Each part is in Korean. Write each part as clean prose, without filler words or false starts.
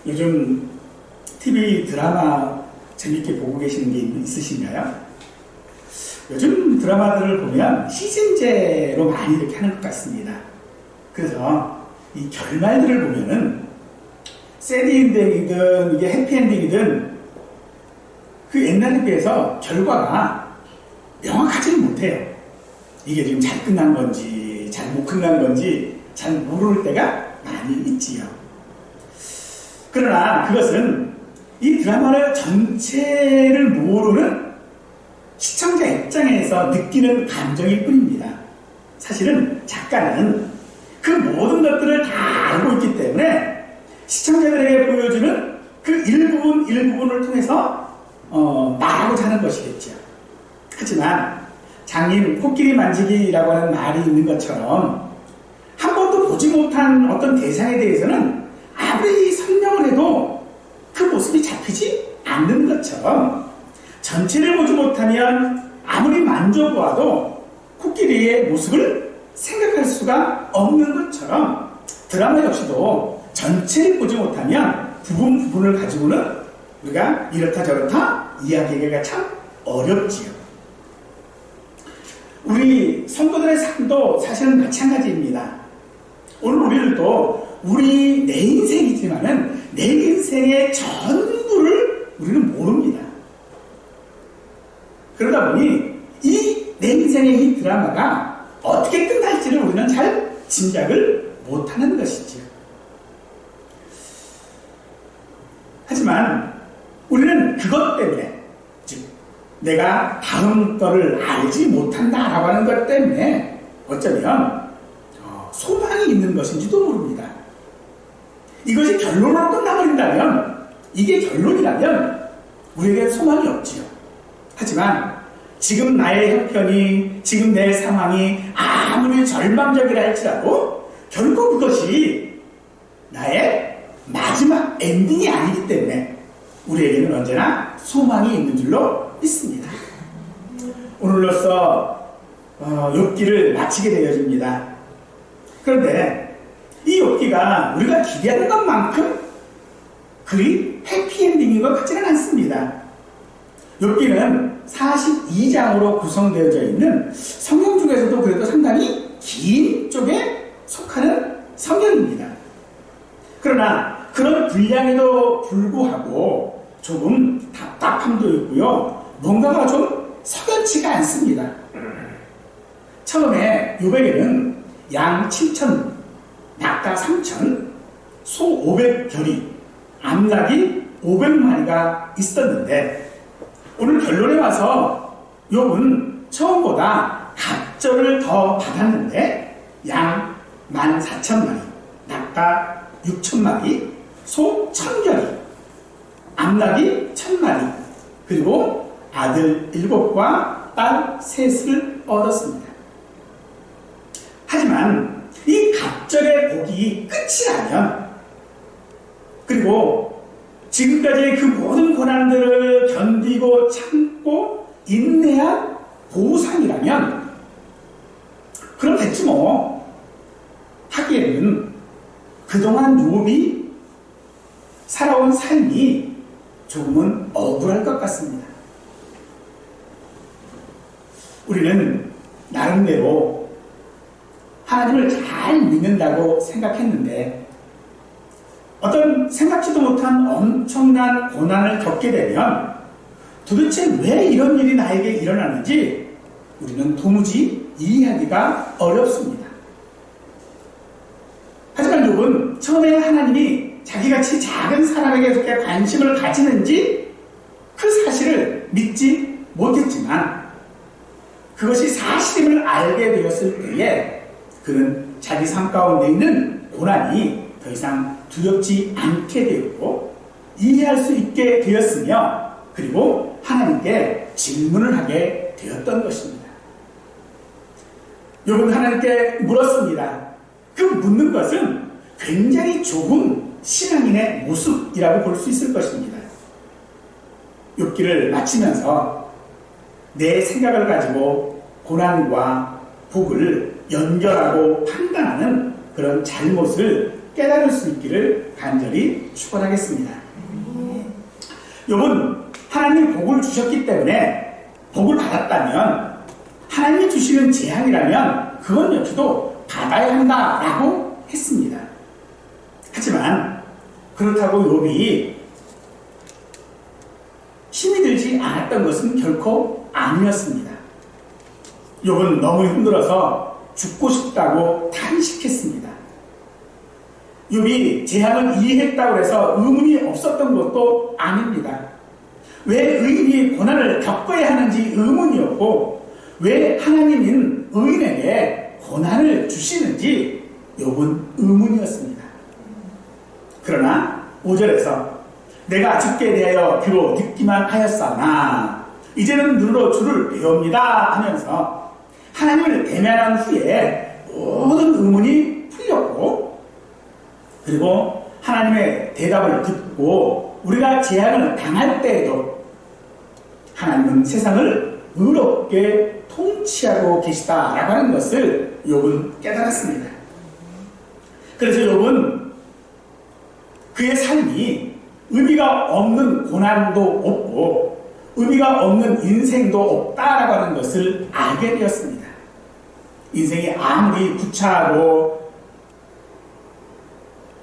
요즘 TV 드라마 재밌게 보고 계시는 게 있으신가요? 요즘 드라마들을 보면 시즌제로 많이 이렇게 하는 것 같습니다. 그래서 이 결말들을 보면은 새드엔딩이든 이게 해피엔딩이든 그 옛날에 비해서 결과가 명확하지는 못해요. 이게 지금 잘 끝난 건지 잘 못 끝난 건지 잘 모를 때가 많이 있지요. 그러나 그것은 이 드라마의 전체를 모르는 시청자 입장에서 느끼는 감정일 뿐입니다. 사실은 작가는 그 모든 것들을 다 알고 있기 때문에 시청자들에게 보여주는 그 일부분을 통해서 말하고자 하는 것이겠죠. 하지만 장인 코끼리 만지기라고 하는 말이 있는 것처럼 한 번도 보지 못한 어떤 대상에 대해서는 아무리 설명을 해도 그 모습이 잡히지 않는 것처럼 전체를 보지 못하면 아무리 만져보아도 코끼리의 모습을 생각할 수가 없는 것처럼 드라마 역시도 전체를 보지 못하면 부분을 가지고는 우리가 이렇다 저렇다 이야기하기가 참 어렵지요. 우리 성도들의 삶도 사실은 마찬가지입니다. 오늘 우리들도 우리 내 인생이지만은 내 인생의 전부를 우리는 모릅니다. 그러다 보니 이 내 인생의 이 드라마가 어떻게 끝날지를 우리는 잘 짐작을 못하는 것이지요. 하지만 우리는 그것 때문에, 즉 내가 다음 거를 알지 못한다라고 하는 것 때문에 어쩌면 소망이 있는 것인지도 모릅니다. 이것이 결론으로 끝나버린다면, 이게 결론이라면 우리에게 소망이 없지요. 하지만 지금 나의 형편이, 지금 내 상황이 아무리 절망적이라 할지라도 결코 그것이 나의 마지막 엔딩이 아니기 때문에 우리에게는 언제나 소망이 있는 줄로 믿습니다. 오늘로써 욥기를 마치게 되어집니다. 그런데 이 욥기가 우리가 기대하는 것만큼 그리 해피엔딩인 것 같지는 않습니다. 욥기는 42장으로 구성되어져 있는 성경 중에서도 그래도 상당히 긴 쪽에 속하는 성경입니다. 그러나 그런 분량에도 불구하고 조금 답답함도 있고요. 뭔가가 좀 석연치가 않습니다. 처음에 욥에게는 양 7,000, 낙타 3,000, 소 500결이, 암낙이 500마리가 있었는데 오늘 결론에 와서 욥은 처음보다 갑절을 더 받았는데 양 14,000마리, 낙타 6,000마리, 소 1,000결이, 암낙이 1,000마리, 그리고 아들 7과 딸 3을 얻었습니다. 하지만 이 갑절의 복이 끝이 나면, 그리고 지금까지 그 모든 고난들을 견디고 참고 인내한 보상이라면 그럼 됐지 뭐. 하기에는 그동안 욥이 살아온 삶이 조금은 억울할 것 같습니다. 우리는 나름대로 하나님을 잘 믿는다고 생각했는데 어떤 생각지도 못한 엄청난 고난을 겪게 되면 도대체 왜 이런 일이 나에게 일어나는지 우리는 도무지 이해하기가 어렵습니다. 하지만 욥은 처음에 하나님이 자기같이 작은 사람에게 그렇게 관심을 가지는지 그 사실을 믿지 못했지만 그것이 사실임을 알게 되었을 때에 그는 자기 삶 가운데 있는 고난이 더 이상 두렵지 않게 되었고 이해할 수 있게 되었으며 그리고 하나님께 질문을 하게 되었던 것입니다. 욥은 하나님께 물었습니다. 그 묻는 것은 굉장히 좁은 신앙인의 모습이라고 볼 수 있을 것입니다. 욥기를 마치면서 내 생각을 가지고 고난과 복을 연결하고 판단하는 그런 잘못을 깨달을 수 있기를 간절히 축원하겠습니다. 욥은 하나님이 복을 주셨기 때문에 복을 받았다면 하나님이 주시는 재앙이라면 그건 역시도 받아야 한다라고 했습니다. 하지만 그렇다고 욥이 힘이 들지 않았던 것은 결코 아니었습니다. 욥은 너무 힘들어서 죽고 싶다고 탄식했습니다. 욥이 재앙을 이해했다고 해서 의문이 없었던 것도 아닙니다. 왜 의인이 고난을 겪어야 하는지 의문이었고 왜 하나님은 의인에게 고난을 주시는지 욥은 의문이었습니다. 그러나 5절에서 내가 주께 대하여 귀로 듣기만 하였사오나 이제는 눈으로 주를 배웁니다 하면서 하나님을 대면한 후에 모든 의문이 풀렸고 그리고 하나님의 대답을 듣고 우리가 재앙을 당할 때에도 하나님은 세상을 의롭게 통치하고 계시다라고 하는 것을 욥은 깨달았습니다. 그래서 욥은 그의 삶이 의미가 없는 고난도 없고 의미가 없는 인생도 없다라고 하는 것을 알게 되었습니다. 인생이 아무리 구차하고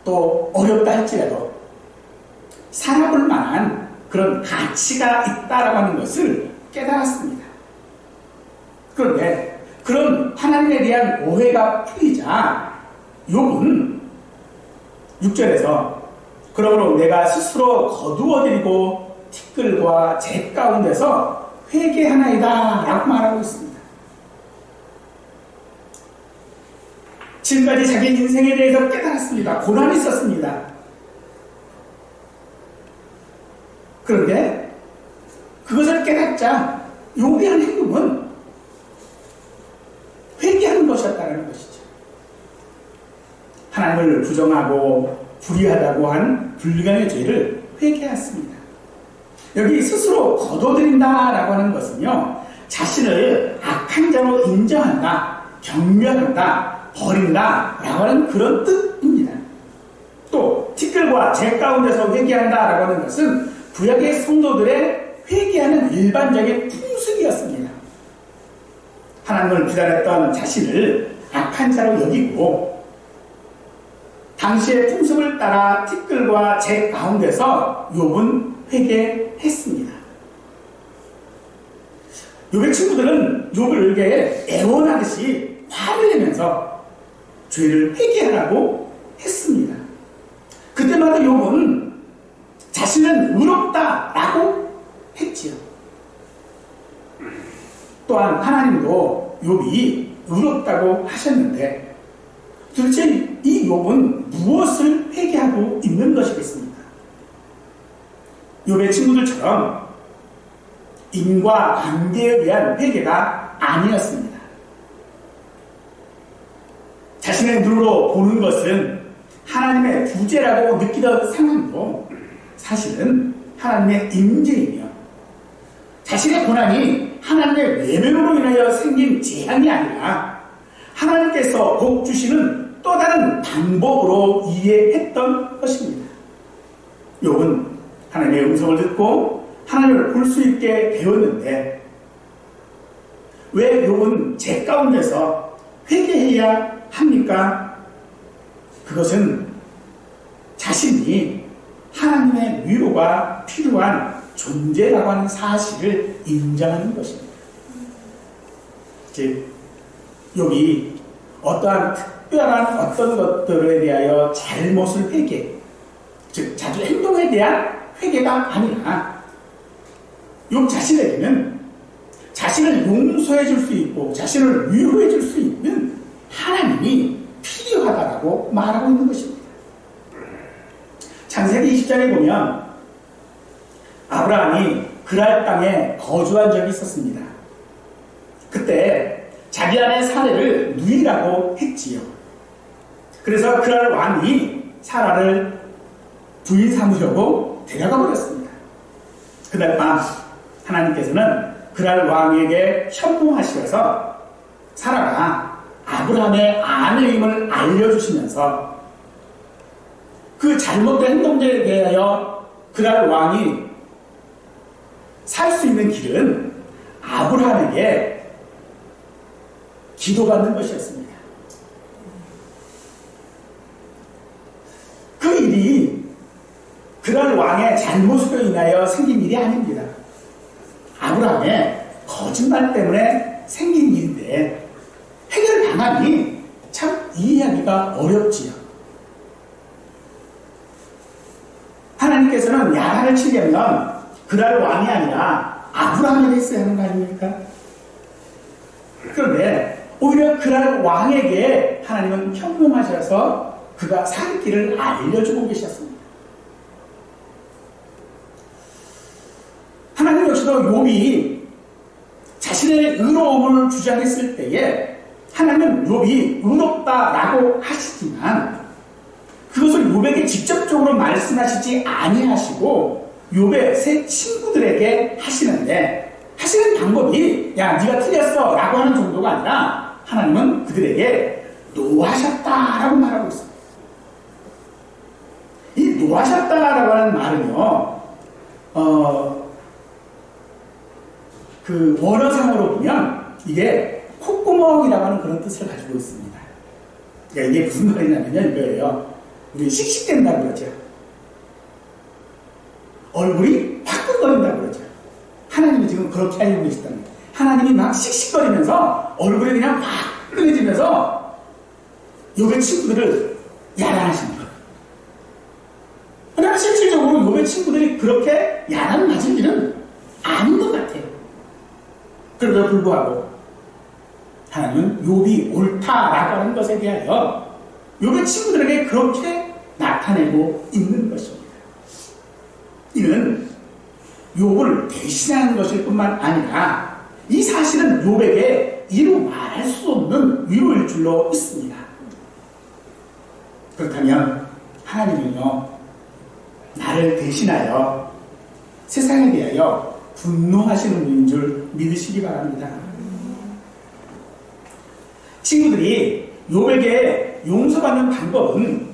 또 어렵다 할지라도 살아볼 만한 그런 가치가 있다라고 하는 것을 깨달았습니다. 그런데 그런 하나님에 대한 오해가 풀리자 욥은 6절에서 그러므로 내가 스스로 거두어드리고 티끌과 재 가운데서 회개하나이다 라고 말하고 있습니다. 지금까지 자기 인생에 대해서 깨달았습니다. 고난이 있었습니다. 그런데 그것을 깨닫자 욥이 한 행동은 회개하는 것이었다는 것이죠. 하나님을 부정하고 불의하다고 한 불경의 죄를 회개했습니다. 여기 스스로 거둬들인다라고 하는 것은요, 자신을 악한 자로 인정한다, 경멸한다, 버린다라고 하는 그런 뜻입니다. 또 티끌과 재 가운데서 회개한다라고 하는 것은 구약의 성도들의 회개하는 일반적인 풍습이었습니다. 하나님을 기다렸던 자신을 악한 자로 여기고 당시의 풍습을 따라 티끌과 재 가운데서 욥은 회개했습니다. 욥의 친구들은 욥을 애원하듯이 화를 내면서 죄를 회개하라고 했습니다. 그때마다 욥은 자신은 의롭다라고 했지요. 또한 하나님도 욥이 의롭다고 하셨는데 도대체 이 욥은 무엇을 회개하고 있는 것이겠습니까? 욥의 친구들처럼 인과관계에 대한 회개가 아니었습니다. 자신의 눈으로 보는 것은 하나님의 부재라고 느끼던 상황도 사실은 하나님의 임재이며 자신의 고난이 하나님의 외면으로 인하여 생긴 재앙이 아니라 하나님께서 복 주시는 또 다른 방법으로 이해했던 것입니다. 욥은 하나님의 음성을 듣고 하나님을 볼 수 있게 되었는데 왜 욥은 재 가운데서 회개해야 합니까? 그것은 자신이 하나님의 위로가 필요한 존재라고 하는 사실을 인정하는 것입니다. 즉, 욥이 어떠한 특별한 어떤 것들에 대하여 잘못을 회개, 즉 자주 행동에 대한 회개가 아니라 욥 자신에게는 자신을 용서해 줄 수 있고 자신을 위로해 줄 수 있는 하나님이 필요하다고 말하고 있는 것입니다. 창세기 20장에 보면 아브라함이 그랄 땅에 거주한 적이 있었습니다. 그때 자기 아내 사례를 누이라고 했지요. 그래서 그랄 왕이 사라를 부인 삼으려고 데려가 버렸습니다. 그날 밤 하나님께서는 그랄 왕에게 현몽하시면서 사라가 아브라함의 아내임을 알려주시면서 그 잘못된 행동들에 대하여 그날 왕이 살 수 있는 길은 아브라함에게 기도받는 것이었습니다. 그 일이 그날 왕의 잘못으로 인하여 생긴 일이 아닙니다. 아브라함의 거짓말 때문에 생긴 일인데 해결 방안이 참 이해하기가 어렵지요. 하나님께서는 야단을 치려면 그날 왕이 아니라 아브라함에게 있어야 하는 거 아닙니까? 그런데 오히려 그날 왕에게 하나님은 평범하셔서 그가 살 길을 알려주고 계셨습니다. 하나님 역시도 욥이 자신의 의로움을 주장했을 때에 하나님은 욥이 의롭다라고 하시지만 그것을 욥에게 직접적으로 말씀하시지 아니하시고 욥의 세 친구들에게 하시는데 하시는 방법이 야 네가 틀렸어 라고 하는 정도가 아니라 하나님은 그들에게 노하셨다라고 말하고 있습니다. 이 노하셨다라고 하는 말은요 그 원어상으로 보면 이게 콧구멍이라고 하는 그런 뜻을 가지고 있습니다. 그러니까 이게 무슨 말이냐면요 이거예요. 우리 씩씩댄다고 그러죠. 얼굴이 화끈거린다고 그러죠. 하나님이 지금 그렇게 알고 계시다는 거예요. 하나님이 막 씩씩거리면서 얼굴이 그냥 화끈해지면서 욥의 친구들을 야단하시는 거예요. 그러나 실질적으로 욥의 친구들이 그렇게 야단 맞을 일은 아닌 것 같아요. 그럼에도 불구하고 하나님은 욥이 옳다라고 하는 것에 대하여 욥의 친구들에게 그렇게 나타내고 있는 것입니다. 이는 욥을 대신하는 것일 뿐만 아니라 이 사실은 욥에게 이루 말할 수 없는 위로일 줄로 있습니다. 그렇다면 하나님은요 나를 대신하여 세상에 대하여 분노하시는 분인 줄 믿으시기 바랍니다. 친구들이 욥에게 용서받는 방법은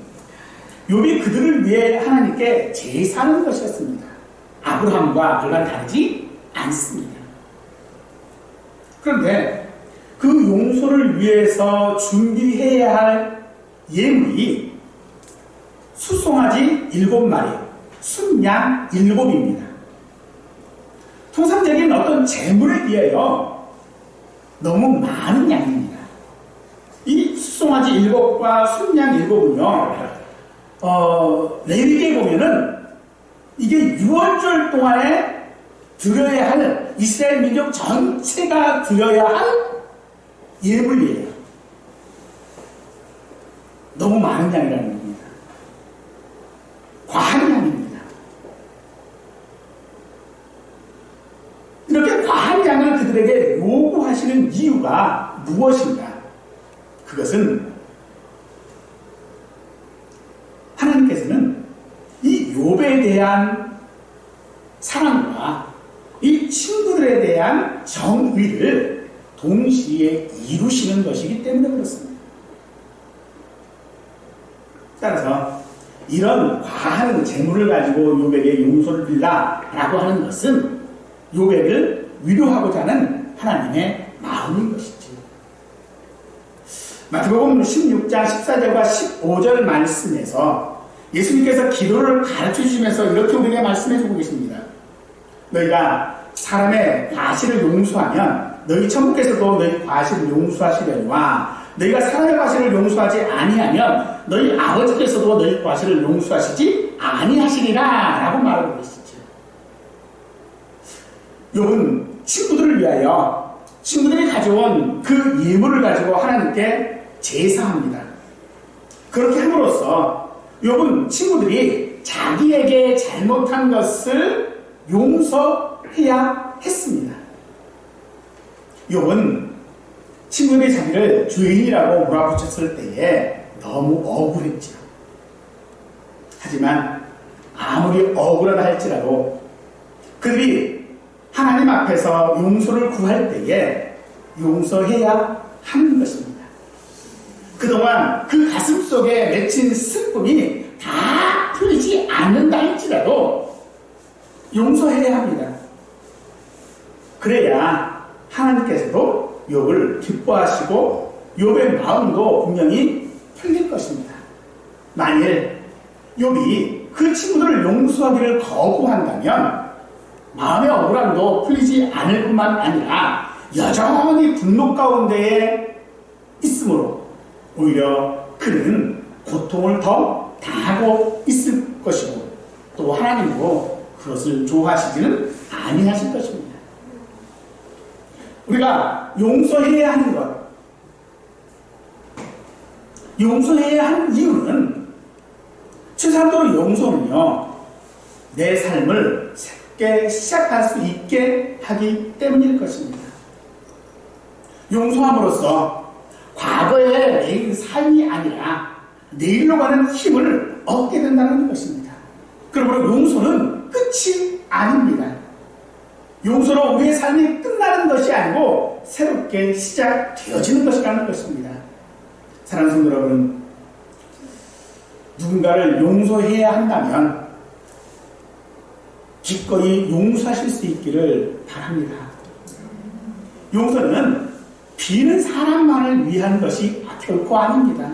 욥이 그들을 위해 하나님께 제사하는 것이었습니다. 아브라함과 별반 다르지 않습니다. 그런데 그 용서를 위해서 준비해야 할 예물이 수송아지 7마리, 순양 7입니다. 통상적인 어떤 재물에 비하여 너무 많은 양입니다. 이 수송아지 7과 순양 7은요, 레위기에 보면은 이게 6월절 동안에 드려야 할 이스라엘 민족 전체가 드려야 할 예물이에요. 너무 많은 양이라는 겁니다. 과한 양입니다. 이렇게 과한 양을 그들에게 요구하시는 이유가 무엇인가? 그것은 하나님께서는 이 욥에 대한 사랑과 이 친구들에 대한 정의를 동시에 이루시는 것이기 때문에 그렇습니다. 따라서 이런 과한 재물을 가지고 욥에게 용서를 빌라라고 하는 것은 욥을 위로하고자 하는 하나님의 마음인 것이죠. 마태복음 16장 14절과 15절 말씀에서 예수님께서 기도를 가르쳐 주시면서 이렇게 우리에게 말씀해 주고 계십니다. 너희가 사람의 과실을 용서하면 너희 천국에서도 너희 과실을 용서하시려니와 너희가 사람의 과실을 용서하지 아니하면 너희 아버지께서도 너희 과실을 용서하시지 아니하시리라 라고 말하고 계시죠. 욥은 친구들을 위하여 친구들이 가져온 그 예물을 가지고 하나님께 제사합니다. 그렇게 함으로써 욥은 친구들이 자기에게 잘못한 것을 용서해야 했습니다. 욥은 친구들이 자기를 죄인이라고 몰아붙였을 때에 너무 억울했죠. 하지만 아무리 억울하다 할지라도 그들이 하나님 앞에서 용서를 구할 때에 용서해야 하는 것입니다. 그동안 그 가슴 속에 맺힌 슬픔이 다 풀리지 않는다 할지라도 용서해야 합니다. 그래야 하나님께서도 욥을 기뻐하시고 욥의 마음도 분명히 풀릴 것입니다. 만일 욥이 그 친구들을 용서하기를 거부한다면 마음의 억울함도 풀리지 않을 뿐만 아니라 여전히 분노 가운데에 있으므로 오히려 그는 고통을 더 당하고 있을 것이고 또 하나님도 그것을 좋아하시지는 아니하실 것입니다. 우리가 용서해야 하는 것, 용서해야 하는 이유는 최소한도로 용서는요 내 삶을 새롭게 시작할 수 있게 하기 때문일 것입니다. 용서함으로써 과거의 내 삶이 아니라 내일로 가는 힘을 얻게 된다는 것입니다. 그러므로 용서는 끝이 아닙니다. 용서로 우리의 삶이 끝나는 것이 아니고 새롭게 시작되어지는 것이라는 것입니다. 사랑하는 성도 여러분, 누군가를 용서해야 한다면 기꺼이 용서하실 수 있기를 바랍니다. 용서는 비는 사람만을 위한 것이 결코 아닙니다.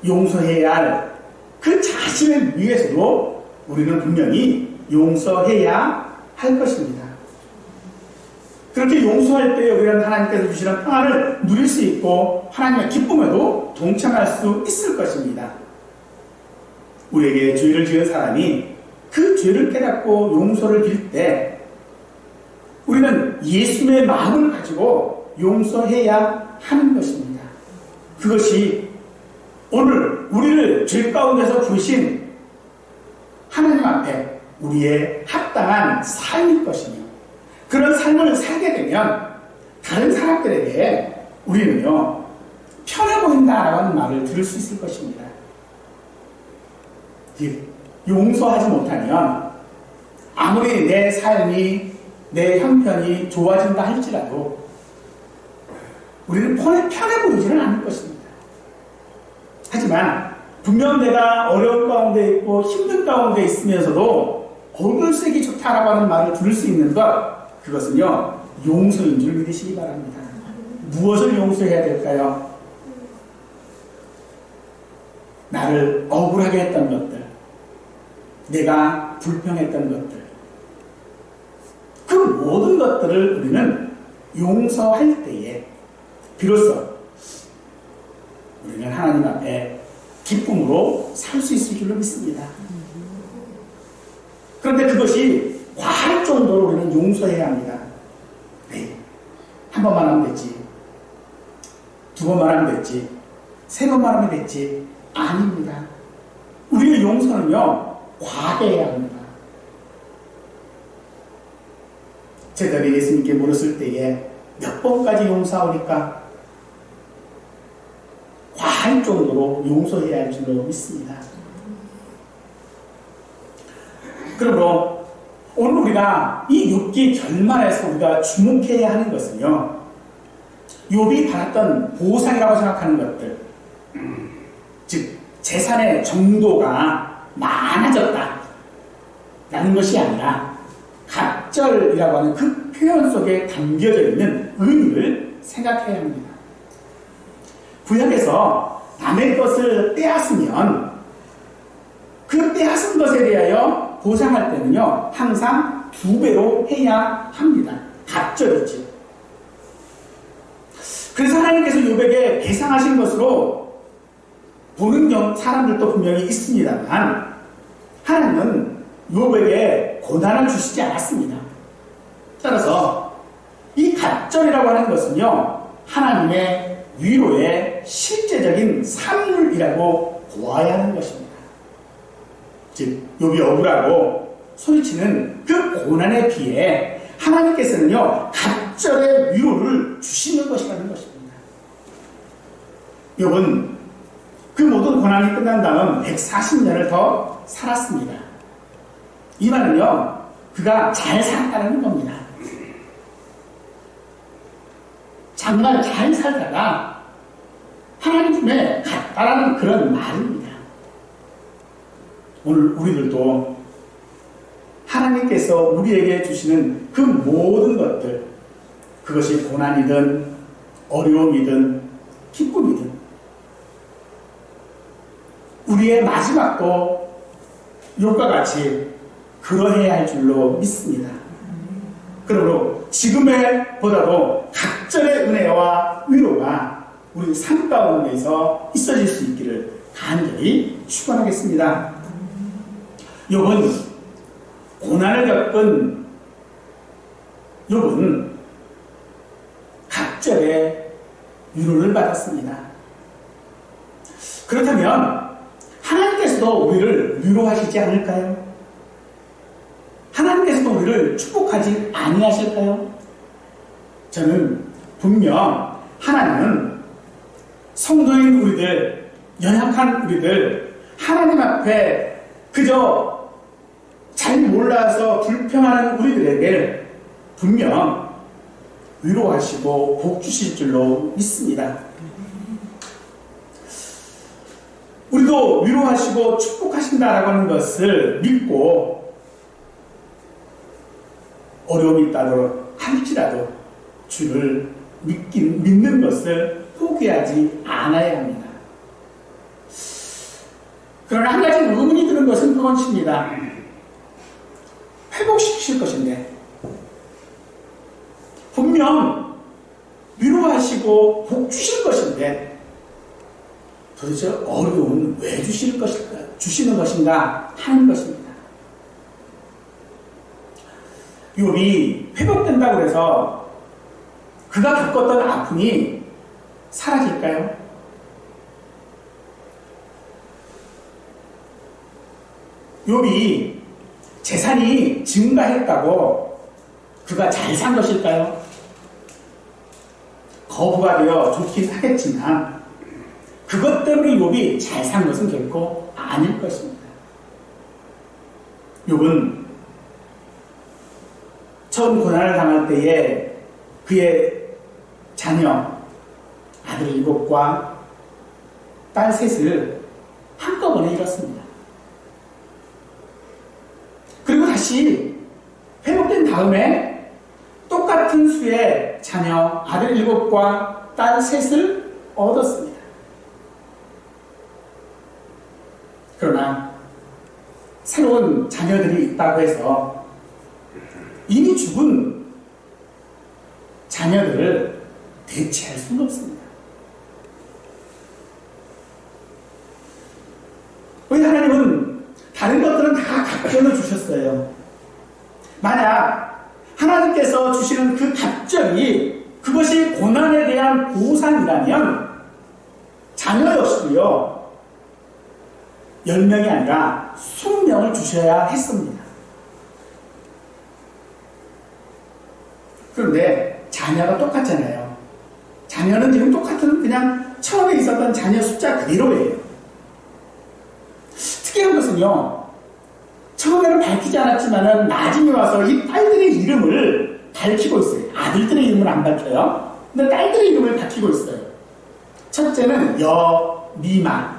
용서해야 할 그 자신을 위해서도 우리는 분명히 용서해야 할 것입니다. 그렇게 용서할 때 우리는 하나님께서 주시는 평안을 누릴 수 있고 하나님의 기쁨에도 동참할 수 있을 것입니다. 우리에게 죄를 지은 사람이 그 죄를 깨닫고 용서를 빌 때 우리는 예수님의 마음을 가지고 용서해야 하는 것입니다. 그것이 오늘 우리를 죄 가운데서 부르신 하나님 앞에 우리의 합당한 삶일 것이며 그런 삶을 살게 되면 다른 사람들에게 우리는요 편해 보인다라는 말을 들을 수 있을 것입니다. 용서하지 못하면 아무리 내 삶이 내 형편이 좋아진다 할지라도 우리는 편해 보이지는 않을 것입니다. 하지만 분명 내가 어려운 가운데 있고 힘든 가운데 있으면서도 얼굴 쓰기 좋다라고 하는 말을 들을 수 있는 것, 그것은요 용서인 줄 믿으시기 바랍니다. 무엇을 용서해야 될까요? 나를 억울하게 했던 것들, 내가 불평했던 것들, 그 모든 것들을 우리는 용서할 때에 비로소 우리는 하나님 앞에 기쁨으로 살 수 있을 줄로 믿습니다. 그런데 그것이 과할 정도로 우리는 용서해야 합니다. 네, 한 번만 하면 됐지, 두 번만 하면 됐지, 세 번만 하면 됐지. 아닙니다. 우리의 용서는요 과대해야 합니다. 제자들이 예수님께 물었을 때에 몇 번까지 용서하오니까 과할 정도로 용서해야 할 줄로 믿습니다. 그러므로 오늘 우리가 이 욥기 결말에서 우리가 주목해야 하는 것은요 욥이 받았던 보상이라고 생각하는 것들, 즉 재산의 정도가 많아졌다 라는 것이 아니라 갑절이라고 하는 그 표현 속에 담겨져 있는 의미를 생각해야 합니다. 구약에서 남의 것을 빼앗으면 그 빼앗은 것에 대하여 보상할 때는요 항상 2배로 해야 합니다. 갑절이죠. 그래서 하나님께서 욥에게 배상하신 것으로 보는 사람들도 분명히 있습니다만 하나님은 욥에게 고난을 주시지 않았습니다. 따라서 이 갑절이라고 하는 것은요 하나님의 위로의 실제적인 산물이라고 보아야 하는 것입니다. 즉 욥이 억울하고 소리치는 그 고난에 비해 하나님께서는요 갑절의 위로를 주시는 것이라는 것입니다. 욥은 그 모든 고난이 끝난 다음 140년을 더 살았습니다. 이 말은요 그가 잘 살았다는 겁니다. 정말 잘 살다가 하나님 품에 갔다라는 그런 말입니다. 오늘 우리들도 하나님께서 우리에게 주시는 그 모든 것들, 그것이 고난이든 어려움이든 기쁨이든 우리의 마지막도 욥과 같이 그러해야 할 줄로 믿습니다. 그러므로 지금의 보다도 각절의 은혜와 위로가 우리 삶 가운데서 있어질 수 있기를 간절히 축원하겠습니다. 욥은 고난을 겪은 욥은 각절의 위로를 받았습니다. 그렇다면 하나님께서도 우리를 위로하시지 않을까요? 하나님께서도 우리를 축복하지 아니하실까요? 저는 분명 하나님은 성도인 우리들, 연약한 우리들, 하나님 앞에 그저 잘 몰라서 불평하는 우리들에게 분명 위로하시고 복 주실 줄로 믿습니다. 우리도 위로하시고 축복하신다라고 하는 것을 믿고 어려움이 있다고 할지라도 주를 믿는 것을 포기하지 않아야 합니다. 그러나 한 가지 의문이 드는 것은 그것입니다. 회복시키실 것인데 분명 위로하시고 복 주실 것인데 도대체 어려움은 왜 주시는 것인가 하는 것입니다. 욥이 회복된다고 해서 그가 겪었던 아픔이 사라질까요? 욥이 재산이 증가했다고 그가 잘 산 것일까요? 거부가 되어 좋긴 하겠지만 그것 때문에 욥이 잘 산 것은 결코 아닐 것입니다. 욥은 처음 고난을 당할 때에 그의 자녀, 아들 7과 딸 3을 한꺼번에 잃었습니다. 그리고 다시 회복된 다음에 똑같은 수의 자녀, 아들 7과 딸 3을 얻었습니다. 그러나 새로운 자녀들이 있다고 해서 이미 죽은 자녀들을 대체할 수는 없습니다. 왜 하나님은 다른 것들은 다 갑절을 주셨어요. 만약 하나님께서 주시는 그 갑절이 그것이 고난에 대한 보상이라면 자녀 역시도요 10명이 아니라 20명을 주셔야 했습니다. 그런데 자녀가 똑같잖아요. 자녀는 지금 똑같은 그냥 처음에 있었던 자녀 숫자 그대로예요. 특이한 것은요. 처음에는 밝히지 않았지만 나중에 와서 이 딸들의 이름을 밝히고 있어요. 아들들의 이름을 안 밝혀요. 근데 딸들의 이름을 밝히고 있어요. 첫째는 미마,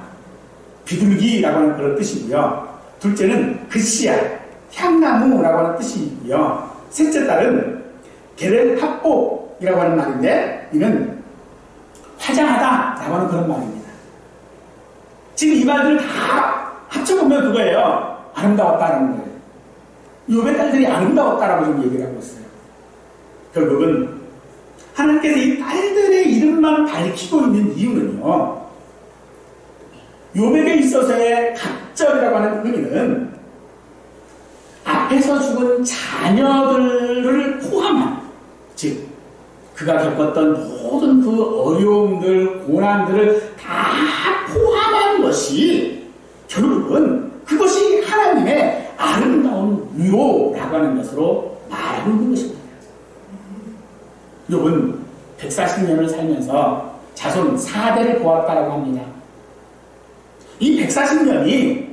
비둘기라고 하는 그런 뜻이고요. 둘째는 그시야, 향나무라고 하는 뜻이고요. 셋째 딸은 게렐합복이라고 하는 말인데 이는 화장하다라고 하는 그런 말입니다. 지금 이 말들을 다 합쳐보면 그거예요. 아름다웠다라는 거예요. 욥의 딸들이 아름다웠다라고 좀 얘기를 하고 있어요. 결국은 하나님께서 이 딸들의 이름만 밝히고 있는 이유는요. 욥에게 있어서의 갑절이라고 하는 의미는 앞에서 죽은 자녀들을 포함한, 즉 그가 겪었던 모든 그 어려움들, 고난들을 다 포함한 것이 결국은 그것이 하나님의 아름다운 위로라고 하는 것으로 말하고 있는 것입니다. 욥은 140년을 살면서 자손 4대를 보았다라고 합니다. 이 140년이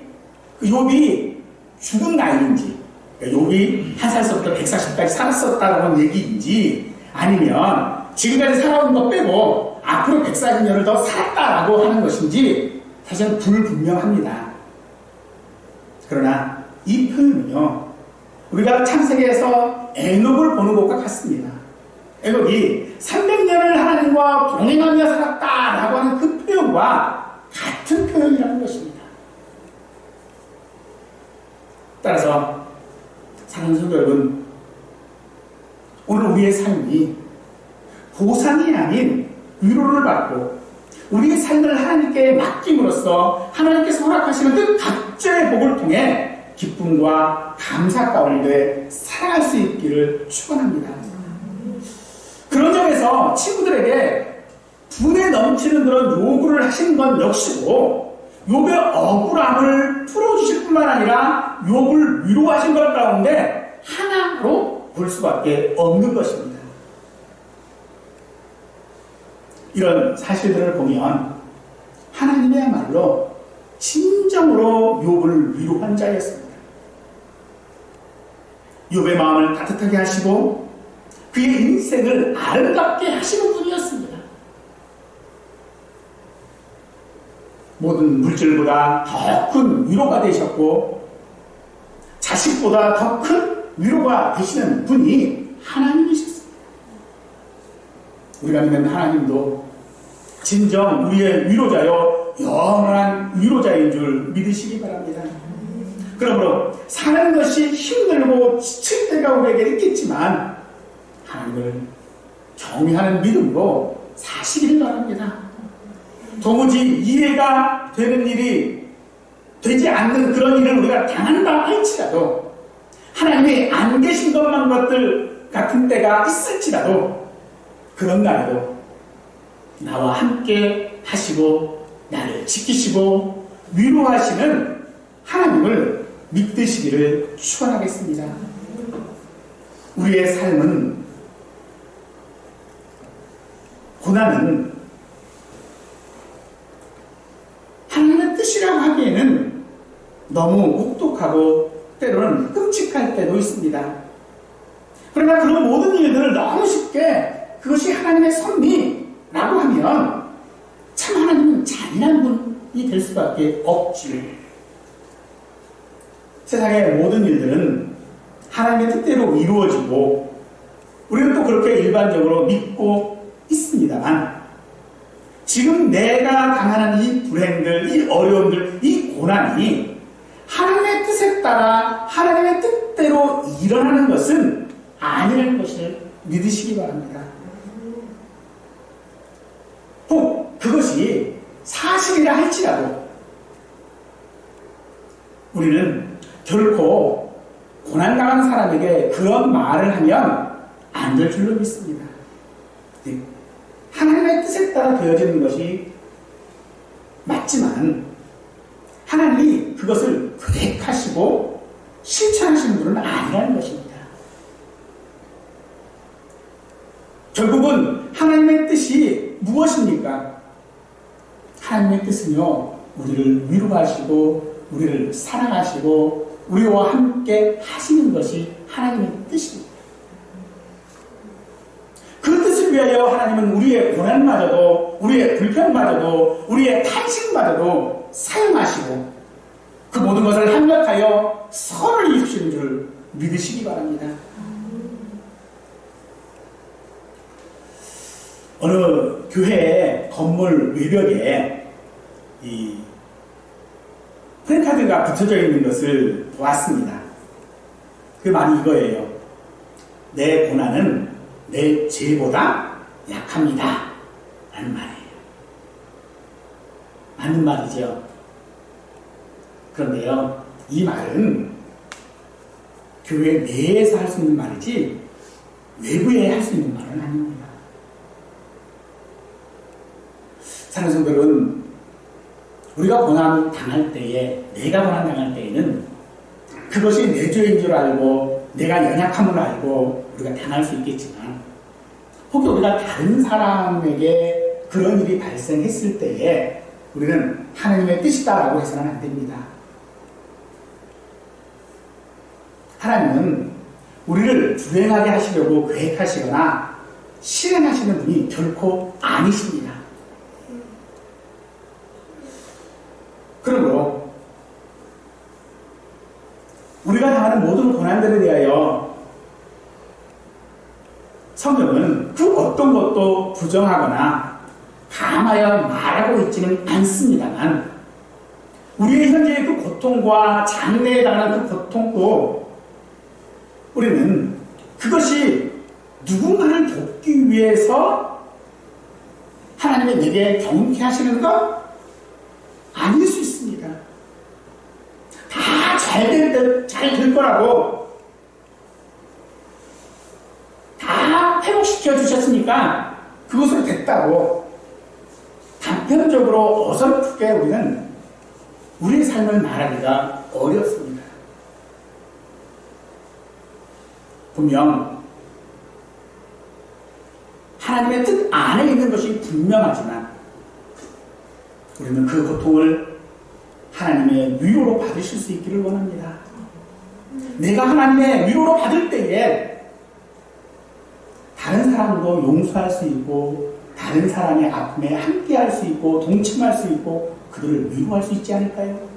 욥이 죽은 나이인지, 욥이 1살서부터 140까지 살았었다라고 하는 얘기인지, 아니면 지금까지 살아온 것 빼고 앞으로 140년을 더 살았다라고 하는 것인지 사실은 불분명합니다. 그러나 이 표현은요, 우리가 창세기에서 에녹을 보는 것과 같습니다. 에녹이 300년을 하나님과 동행하며 살았다라고 하는 그 표현과 같은 표현이라는 것입니다. 따라서 사랑하는 성도 여러분, 오늘 우리의 삶이 보상이 아닌 위로를 받고 우리의 삶을 하나님께 맡김으로써 하나님께서 허락하시는 그 각자의 복을 통해 기쁨과 감사 가운데 살아갈 수 있기를 축원합니다. 그런 점에서 친구들에게 분에 넘치는 그런 요구를 하신 건 역시도 욥의 억울함을 풀어주실 뿐만 아니라 욥을 위로하신 것 가운데 하나로 볼 수밖에 없는 것입니다. 이런 사실들을 보면 하나님이야말로 진정으로 욥을 위로한 자였습니다. 욥의 마음을 따뜻하게 하시고 그의 인생을 아름답게 하시는 분이었습니다. 모든 물질보다 더 큰 위로가 되셨고 자식보다 더 큰 위로가 되시는 분이 하나님이셨습니다. 우리가 믿는 하나님도 진정 우리의 위로자요 영원한 위로자인 줄 믿으시기 바랍니다. 그러므로 사는 것이 힘들고 지칠 때가 우리에게 있겠지만 하나님을 경외하는 믿음으로 사시길 바랍니다. 도무지 이해가 되는 일이 되지 않는 그런 일을 우리가 당한다 할지라도 하나님이 안 계신 것들 같은 때가 있을지라도 그런 날에도 나와 함께 하시고 나를 지키시고 위로하시는 하나님을 믿으시기를 축원하겠습니다. 우리의 삶은 고난은 하나님의 뜻이라고 하기에는 너무 혹독하고 때로는 끔찍할 때도 있습니다. 그러나 그런 모든 일들을 너무 쉽게 그것이 하나님의 섭리라고 하면 참 하나님은 잔인한 분이 될 수밖에 없지. 세상의 모든 일들은 하나님의 뜻대로 이루어지고 우리는 또 그렇게 일반적으로 믿고 있습니다만 지금 내가 당하는 이 불행들, 이 어려움들, 이 고난이 하나님의 뜻에 따라 하나님의 뜻대로 일어나는 것은 아니라는 것을 믿으시기 바랍니다. 혹 그것이 사실이라 할지라도 우리는 결코 고난당하는 사람에게 그런 말을 하면 안 될 줄로 믿습니다. 하나님의 뜻에 따라 되어지는 것이 맞지만 하나님이 그것을 계획하시고 실천하시는 분은 아니라는 것입니다. 결국은 하나님의 뜻이 무엇입니까? 하나님의 뜻은요, 우리를 위로하시고 우리를 사랑하시고 우리와 함께 하시는 것이 하나님의 뜻입니다. 그 뜻을 위하여 하나님은 우리의 고난마저도 우리의 불평마저도 우리의 탄식마저도 사용하시고 그 모든 것을 합력하여 선을 이루시는 줄 믿으시기 바랍니다. 어느 교회 건물 외벽에 이 플래카드가 붙여져 있는 것을 보았습니다. 그 말이 이거예요. 내 고난은 내 죄보다 약합니다. 라는 말이에요. 맞는 말이죠. 그런데요, 이 말은 교회 내에서 할 수 있는 말이지 외부에 할 수 있는 말은 아닙니다. 사랑하는 성도들은 우리가 고난 당할 때에, 내가 고난 당할 때에는 그것이 내 죄인 줄 알고 내가 연약함을 알고 우리가 당할 수 있겠지만 혹시 우리가 다른 사람에게 그런 일이 발생했을 때에 우리는 하나님의 뜻이다라고 해서는 안 됩니다. 하나님은 우리를 불행하게 하시려고 계획하시거나 실행하시는 분이 결코 아니십니다. 그러므로 우리가 당하는 모든 고난들에 대하여 성경은 그 어떤 것도 부정하거나 감하여 말하고 있지는 않습니다만, 우리의 현재의 그 고통과 장래에 당하는 그 고통도 우리는 그것이 누군가를 돕기 위해서 하나님이 내게 경쾌 하시는 것 아닐 수 있습니다. 다 잘 될 거라고 다 회복시켜 주셨으니까 그것으로 됐다고 단편적으로 어설프게 우리는 우리의 삶을 말하기가 어렵습니다. 분명 하나님의 뜻 안에 있는 것이 분명하지만 우리는 그 고통을 하나님의 위로로 받으실 수 있기를 원합니다. 내가 하나님의 위로로 받을 때에 다른 사람도 용서할 수 있고 다른 사람의 아픔에 함께할 수 있고 동참할 수 있고 그들을 위로할 수 있지 않을까요?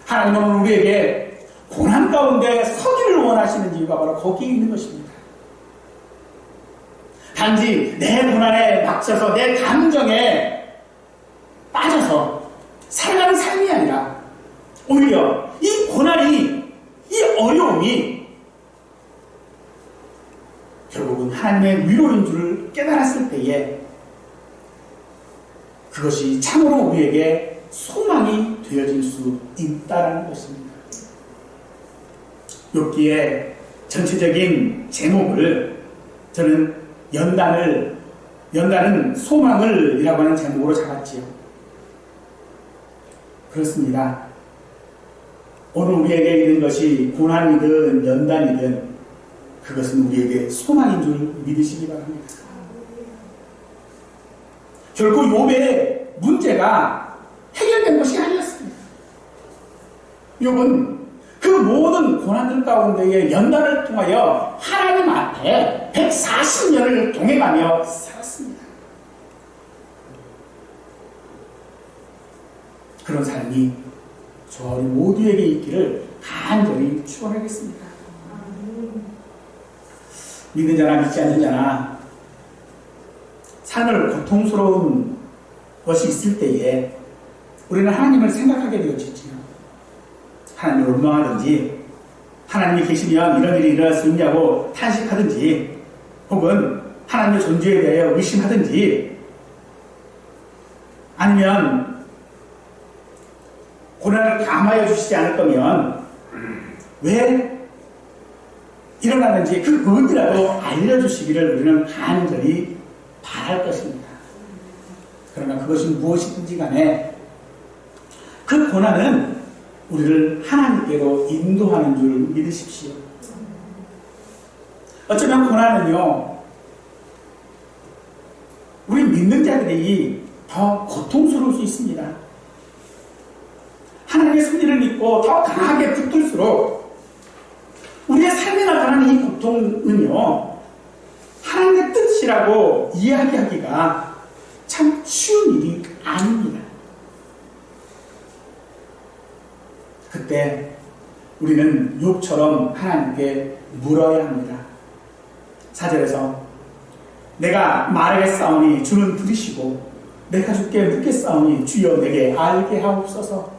하나님은 우리에게 고난 가운데 서기를 원하시는 이유가 바로 거기에 있는 것입니다. 단지 내 고난에 막혀서 내 감정에 빠져서 살아가는 삶이 아니라 오히려 이 고난이, 이 어려움이 결국은 하나님의 위로인 줄을 깨달았을 때에 그것이 참으로 우리에게 소망이 되어질 수 있다는 것입니다. 욥기의 전체적인 제목을 저는 연단은 소망을 이라고 하는 제목으로 잡았지요. 그렇습니다. 오늘 우리에게 있는 것이 고난이든 연단이든 그것은 우리에게 소망인 줄 믿으시기 바랍니다. 결국 욥의 문제가 해결된 것이 아니었습니다. 욥은 그 모든 고난들 가운데에 연단을 통하여 하나님 앞에 140년을 동행하며 살았습니다. 그런 삶이 저와 우리 모두에게 있기를 간절히 축원하겠습니다. 믿는 자나 믿지 않는 자나 삶을 고통스러운 것이 있을 때에 우리는 하나님을 생각하게 되어지지요. 하나님을 원망하든지 하나님이 계시면 이런 일이 일어날 수 있냐고 탄식하든지 혹은 하나님의 존재에 대하여 의심하든지 아니면 고난을 감하여 주시지 않을 거면 왜 일어나는지 그 의미라도 알려주시기를 우리는 간절히 바랄 것입니다. 그러나 그것이 무엇이든지 간에 그 고난은 우리를 하나님께로 인도하는 줄 믿으십시오. 어쩌면 고난은요, 우리 믿는 자들이 더 고통스러울 수 있습니다. 하나님의 섭리를 믿고 더 강하게 붙들수록 우리의 삶에 나타나는 이 고통은요, 하나님의 뜻이라고 이야기하기가 참 쉬운 일이 아닙니다. 그때 우리는 욥처럼 하나님께 물어야 합니다. 4절에서 내가 말하겠사오니 주는 들으시고 내가 주께 묻겠사오니 주여 내게 알게 하옵소서.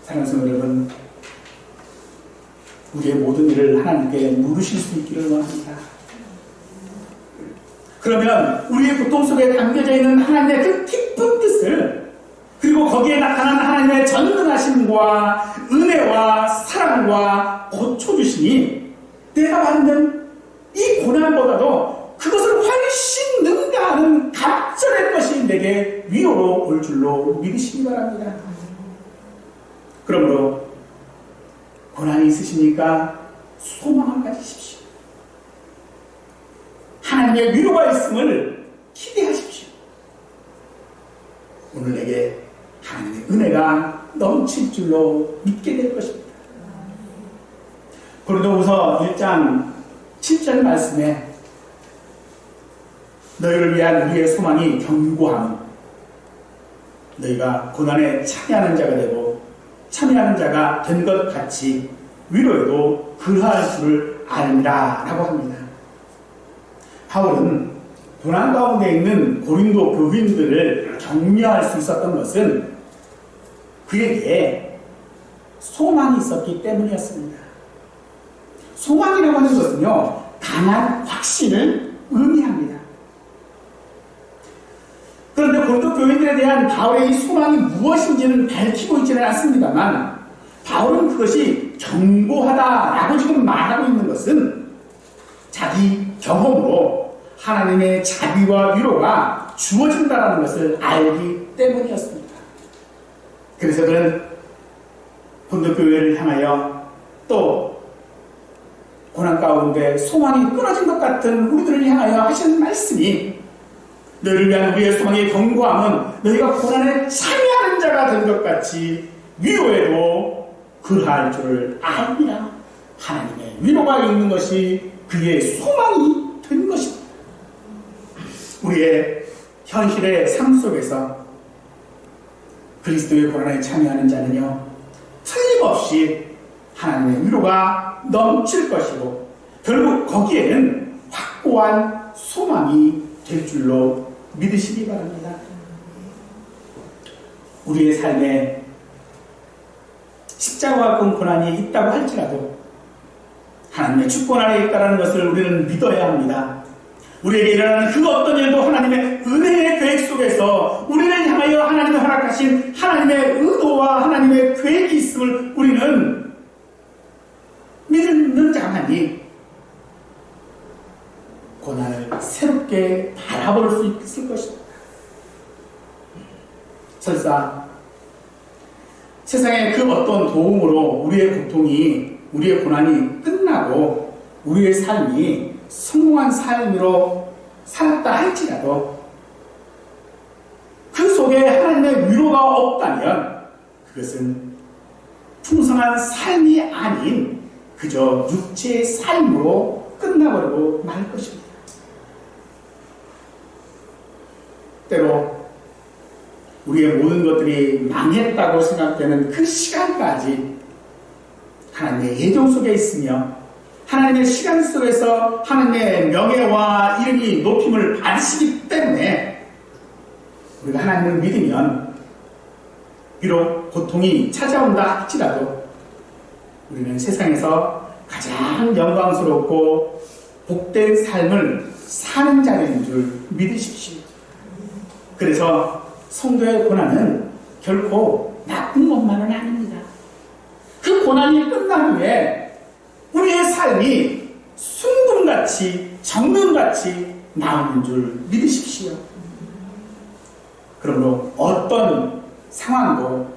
사랑하는 성도 여러분, 우리의 모든 일을 하나님께 물으실 수 있기를 원합니다. 그러면 우리의 고통 속에 담겨져 있는 하나님의 그 깊은 뜻을 그리고 거기에 나타난 하나님의 전능하심과 은혜와 사랑과 고쳐주심이 내가 받는 이 고난보다도 그것을 훨씬 능가하는 갑절의 것이 내게 위로로 올 줄로 믿으시기 바랍니다. 그러므로 고난이 있으십니까? 소망을 가지십시오. 하나님의 위로가 있음을 기대하십시오. 오늘 내게 하나님의 은혜가 넘칠 줄로 믿게 될 것입니다. 고린도후서 1장 7절 말씀에 너희를 위한 우리의 소망이 견고함은 너희가 고난에 참여하는 자가 되고 참여하는 자가 된 것 같이 위로에도 그러할 줄을 알미라 라고 합니다. 바울은 고난 가운데 있는 고린도 교인들을 격려할 수 있었던 것은 그에게 소망이 있었기 때문이었습니다. 소망이라고 하는 것은요, 강한 확신을 의미합니다. 그런데 고린도 교인들에 대한 바울의 이 소망이 무엇인지는 밝히고 있지는 않습니다만, 바울은 그것이 견고하다라고 지금 말하고 있는 것은 자기 경험으로 하나님의 자비와 위로가 주어진다는 것을 알기 때문이었습니다. 그래서 그는 고린도 교회를 향하여 또 고난 가운데 소망이 끊어진 것 같은 우리들을 향하여 하시는 말씀이, 너희를 위한 우리의 소망의 견고함은 너희가 고난에 참여하는 자가 된 것 같이 위로에도 그러할 줄을 알미라. 하나님의 위로가 있는 것이 그의 소망이 된 것입니다. 우리의 현실의 삶 속에서 그리스도의 고난에 참여하는 자는요, 틀림없이 하나님의 위로가 넘칠 것이고 결국 거기에는 확고한 소망이 될 줄로 믿으시기 바랍니다. 우리의 삶에 십자가와 같은 고난이 있다고 할지라도 하나님의 주권 아래에 있다는 것을 우리는 믿어야 합니다. 우리에게 일어나는 그 어떤 일도 하나님의 은혜의 계획 속에서 우리를 향하여 하나님의 허락하신 하나님의 의도와 하나님의 계획이 있음을 우리는 믿는 자만이 고난을 새롭게 바라볼 수 있을 것입니다. 설사 세상의 그 어떤 도움으로 우리의 고통이, 우리의 고난이 끝나고 우리의 삶이 성공한 삶으로 살았다 할지라도 그 속에 하나님의 위로가 없다면 그것은 풍성한 삶이 아닌 그저 육체의 삶으로 끝나버리고 말 것입니다. 때로 우리의 모든 것들이 망했다고 생각되는 그 시간까지 하나님의 예정 속에 있으며 하나님의 시간 속에서 하나님의 명예와 이름이 높임을 받으시기 때문에 우리가 하나님을 믿으면 비록 고통이 찾아온다 할지라도 우리는 세상에서 가장 영광스럽고 복된 삶을 사는 자들인 줄 믿으십시오. 그래서 성도의 고난은 결코 나쁜 것만은 아닙니다. 그 고난이 끝난 후에 우리의 삶이 순금같이 정금같이 나오는 줄 믿으십시오. 그러므로 어떤 상황도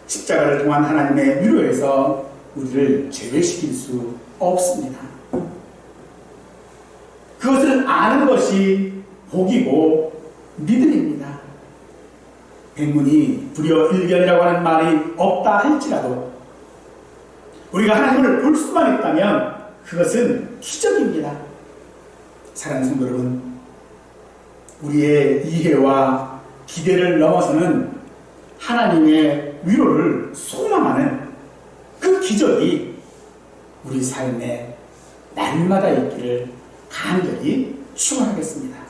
십자가를 통한 하나님의 위로에서 우리를 제외시킬 수 없습니다. 그것을 아는 것이 복이고 믿음입니다. 백문이 불여일견이라고 하는 말이 없다 할지라도 우리가 하나님을 볼 수만 있다면 그것은 기적입니다. 사랑하는 성도 여러분, 우리의 이해와 기대를 넘어서는 하나님의 위로를 소망하는 그 기적이 우리 삶에 날마다 있기를 간절히 축원하겠습니다.